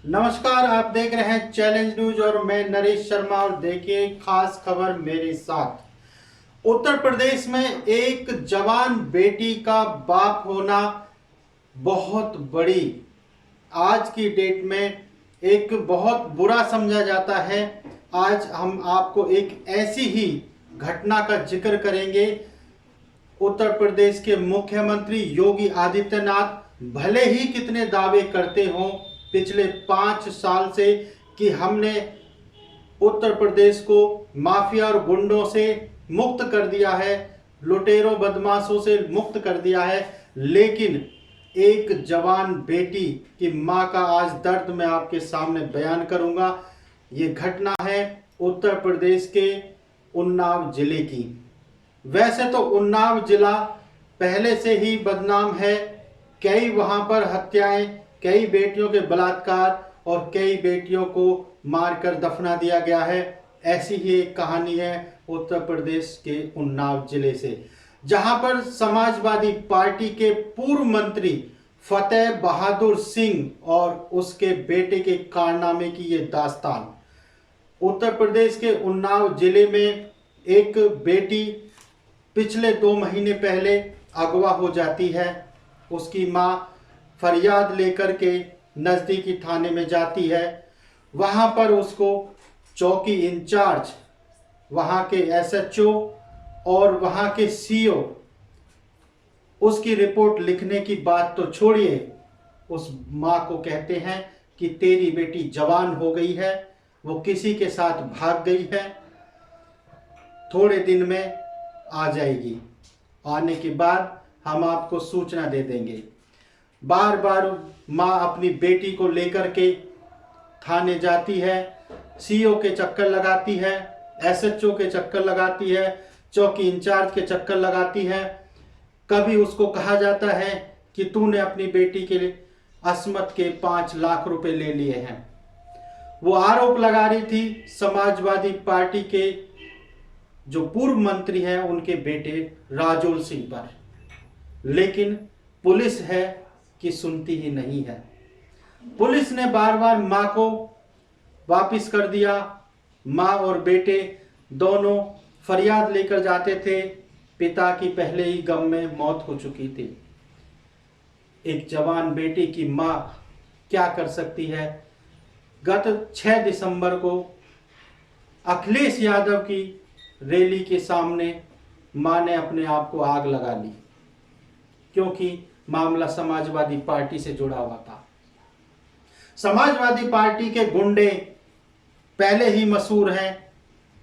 नमस्कार, आप देख रहे हैं चैलेंज न्यूज और मैं नरेश शर्मा। और देखिए खास खबर मेरे साथ। उत्तर प्रदेश में एक जवान बेटी का बाप होना बहुत बड़ी, आज की डेट में एक बहुत बुरा समझा जाता है। आज हम आपको एक ऐसी ही घटना का जिक्र करेंगे। उत्तर प्रदेश के मुख्यमंत्री योगी आदित्यनाथ भले ही कितने दावे करते हों पिछले 5 साल से कि हमने उत्तर प्रदेश को माफिया और गुंडों से मुक्त कर दिया है, लुटेरों बदमाशों से मुक्त कर दिया है, लेकिन एक जवान बेटी की मां का आज दर्द मैं आपके सामने बयान करूंगा। ये घटना है उत्तर प्रदेश के उन्नाव जिले की। वैसे तो उन्नाव जिला पहले से ही बदनाम है। कई वहां पर हत्याएं, कई बेटियों के बलात्कार और कई बेटियों को मारकर दफना दिया गया है। ऐसी ही एक कहानी है उत्तर प्रदेश के उन्नाव जिले से, जहां पर समाजवादी पार्टी के पूर्व मंत्री फतेह बहादुर सिंह और उसके बेटे के कारनामे की ये दास्तान। उत्तर प्रदेश के उन्नाव जिले में एक बेटी पिछले 2 महीने पहले अगवा हो जाती है। उसकी मां फरियाद लेकर के नज़दीकी थाने में जाती है। वहां पर उसको चौकी इंचार्ज, वहां के एसएचओ और वहां के सीओ उसकी रिपोर्ट लिखने की बात तो छोड़िए, उस मां को कहते हैं कि तेरी बेटी जवान हो गई है, वो किसी के साथ भाग गई है, थोड़े दिन में आ जाएगी, आने के बाद हम आपको सूचना दे देंगे। बार बार माँ अपनी बेटी को लेकर के थाने जाती है, सीओ के चक्कर लगाती है, एसएचओ के चक्कर लगाती है, चौकी इंचार्ज के चक्कर लगाती है। कभी उसको कहा जाता है कि तूने अपनी बेटी के लिए अस्मत के 5 लाख रुपए ले लिए हैं। वो आरोप लगा रही थी समाजवादी पार्टी के जो पूर्व मंत्री हैं उनके बेटे राजोल सिंह पर, लेकिन पुलिस है कि सुनती ही नहीं है। पुलिस ने बार बार मां को वापिस कर दिया। मां और बेटे दोनों फरियाद लेकर जाते थे। पिता की पहले ही गम में मौत हो चुकी थी। एक जवान बेटी की मां क्या कर सकती है। गत 6 दिसंबर को अखिलेश यादव की रैली के सामने मां ने अपने आप को आग लगा ली, क्योंकि मामला समाजवादी पार्टी से जुड़ा हुआ था। समाजवादी पार्टी के गुंडे पहले ही मशहूर हैं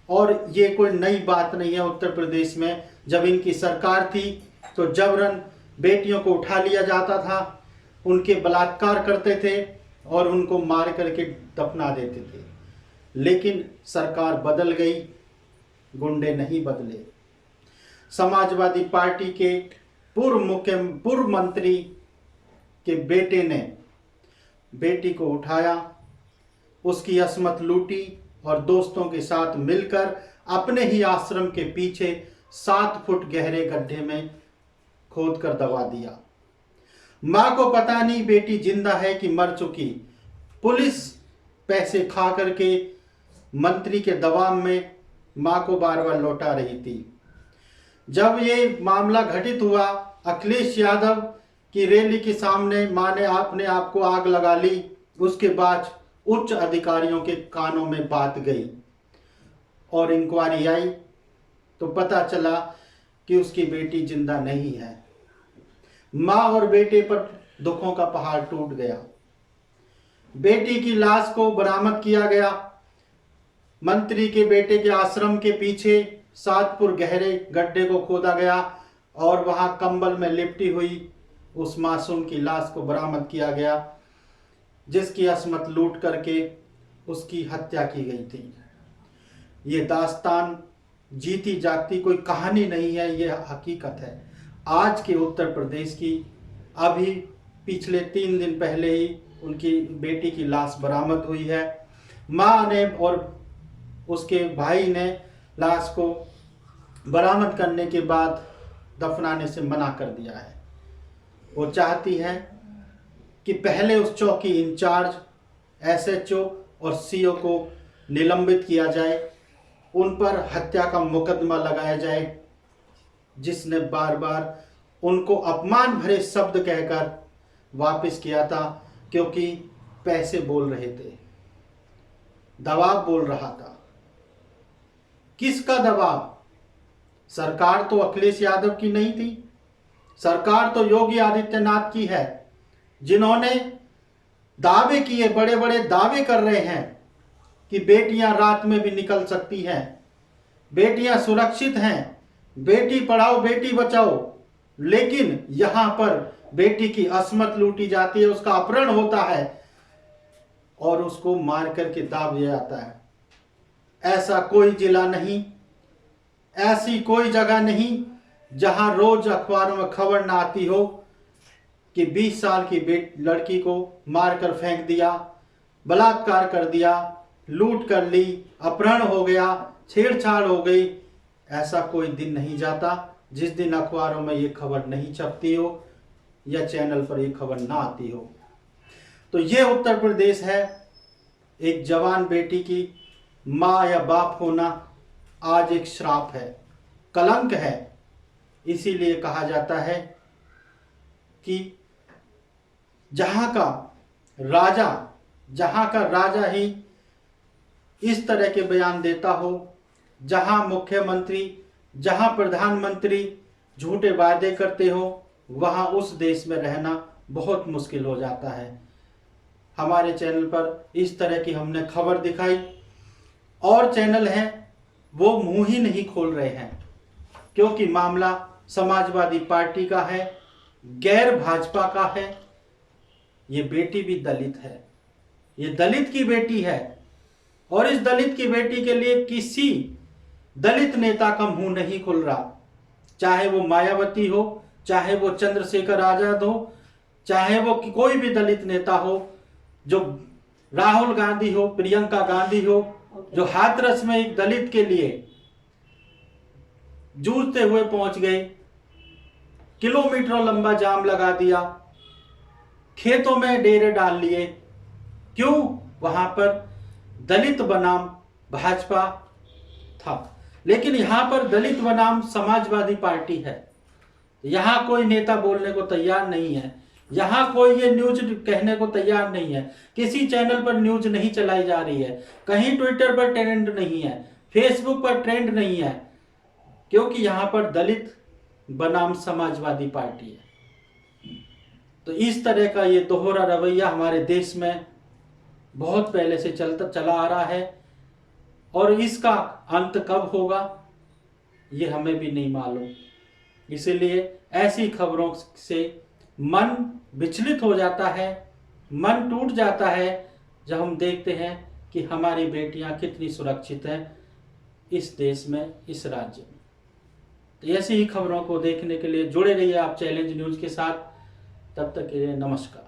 और ये कोई नई बात नहीं है। उत्तर प्रदेश में जब इनकी सरकार थी तो जबरन बेटियों को उठा लिया जाता था, उनके बलात्कार करते थे और उनको मार करके दफना देते थे। लेकिन सरकार बदल गई, गुंडे नहीं बदले। समाजवादी पार्टी के पूर्व मंत्री के बेटे ने बेटी को उठाया, उसकी अस्मत लूटी और दोस्तों के साथ मिलकर अपने ही आश्रम के पीछे 7 फुट गहरे गड्ढे में खोद कर दबा दिया। मां को पता नहीं बेटी जिंदा है कि मर चुकी। पुलिस पैसे खा करके मंत्री के दबाव में मां को बार बार लौटा रही थी। जब ये मामला घटित हुआ, अखिलेश यादव की रैली के सामने मां ने अपने आप को आग लगा ली। उसके बाद उच्च अधिकारियों के कानों में बात गई और इंक्वायरी आई तो पता चला कि उसकी बेटी जिंदा नहीं है। मां और बेटे पर दुखों का पहाड़ टूट गया। बेटी की लाश को बरामद किया गया। मंत्री के बेटे के आश्रम के पीछे 7 फुट गहरे गड्ढे को खोदा गया और वहां कंबल में लिपटी हुई उस मासूम की लाश को बरामद किया गया, जिसकी अस्मत लूट करके उसकी हत्या की गई थी। ये दास्तान जीती जागती कोई कहानी नहीं है, ये हकीकत है आज के उत्तर प्रदेश की। अभी पिछले 3 दिन पहले ही उनकी बेटी की लाश बरामद हुई है। मां ने और उसके भाई ने लाश को बरामद करने के बाद दफनाने से मना कर दिया है। वो चाहती हैं कि पहले उस चौकी इंचार्ज, एसएचओ और सीओ को निलंबित किया जाए, उन पर हत्या का मुकदमा लगाया जाए, जिसने बार बार उनको अपमान भरे शब्द कहकर वापस किया था, क्योंकि पैसे बोल रहे थे, दबाव बोल रहा था। किसका दबाव? सरकार तो अखिलेश यादव की नहीं थी, सरकार तो योगी आदित्यनाथ की है, जिन्होंने दावे किए, बड़े बड़े दावे कर रहे हैं कि बेटियां रात में भी निकल सकती हैं, बेटियां सुरक्षित हैं, बेटी पढ़ाओ बेटी बचाओ। लेकिन यहां पर बेटी की अस्मत लूटी जाती है, उसका अपहरण होता है और उसको मार करके दाब दिया जाता है। ऐसा कोई जिला नहीं, ऐसी कोई जगह नहीं जहां रोज अखबारों में खबर ना आती हो कि 20 साल की लड़की को मारकर फेंक दिया, बलात्कार कर दिया, लूट कर ली, अपहरण हो गया, छेड़छाड़ हो गई। ऐसा कोई दिन नहीं जाता जिस दिन अखबारों में ये खबर नहीं छपती हो या चैनल पर ये खबर ना आती हो। तो ये उत्तर प्रदेश है, एक जवान बेटी की माँ या बाप होना आज एक श्राप है, कलंक है। इसीलिए कहा जाता है कि जहां का राजा ही इस तरह के बयान देता हो, जहां मुख्यमंत्री, जहां प्रधानमंत्री झूठे वादे करते हो, वहां उस देश में रहना बहुत मुश्किल हो जाता है। हमारे चैनल पर इस तरह की हमने खबर दिखाई, और चैनल हैं वो मुंह ही नहीं खोल रहे हैं, क्योंकि मामला समाजवादी पार्टी का है, गैर भाजपा का है। ये बेटी भी दलित है, ये दलित की बेटी है, और इस दलित की बेटी के लिए किसी दलित नेता का मुंह नहीं खुल रहा, चाहे वो मायावती हो, चाहे वो चंद्रशेखर आजाद हो, चाहे वो कोई भी दलित नेता हो, जो राहुल गांधी हो, प्रियंका गांधी हो, जो हाथरस में एक दलित के लिए जूझते हुए पहुंच गए, किलोमीटरों लंबा जाम लगा दिया, खेतों में डेरे डाल लिए। क्यों? वहां पर दलित बनाम भाजपा था, लेकिन यहां पर दलित बनाम समाजवादी पार्टी है। यहां कोई नेता बोलने को तैयार नहीं है, यहां कोई ये न्यूज कहने को तैयार नहीं है, किसी चैनल पर न्यूज नहीं चलाई जा रही है, कहीं ट्विटर पर ट्रेंड नहीं है, फेसबुक पर ट्रेंड नहीं है, क्योंकि यहां पर दलित बनाम समाजवादी पार्टी है। तो इस तरह का ये दोहरा रवैया हमारे देश में बहुत पहले से चला आ रहा है, और इसका अंत कब होगा ये हमें भी नहीं मालूम। इसीलिए ऐसी खबरों से मन विचलित हो जाता है, मन टूट जाता है, जब हम देखते हैं कि हमारी बेटियां कितनी सुरक्षित हैं इस देश में, इस राज्य में। तो ऐसी ही खबरों को देखने के लिए जुड़े रहिए आप चैलेंज न्यूज के साथ। तब तक के लिए नमस्कार।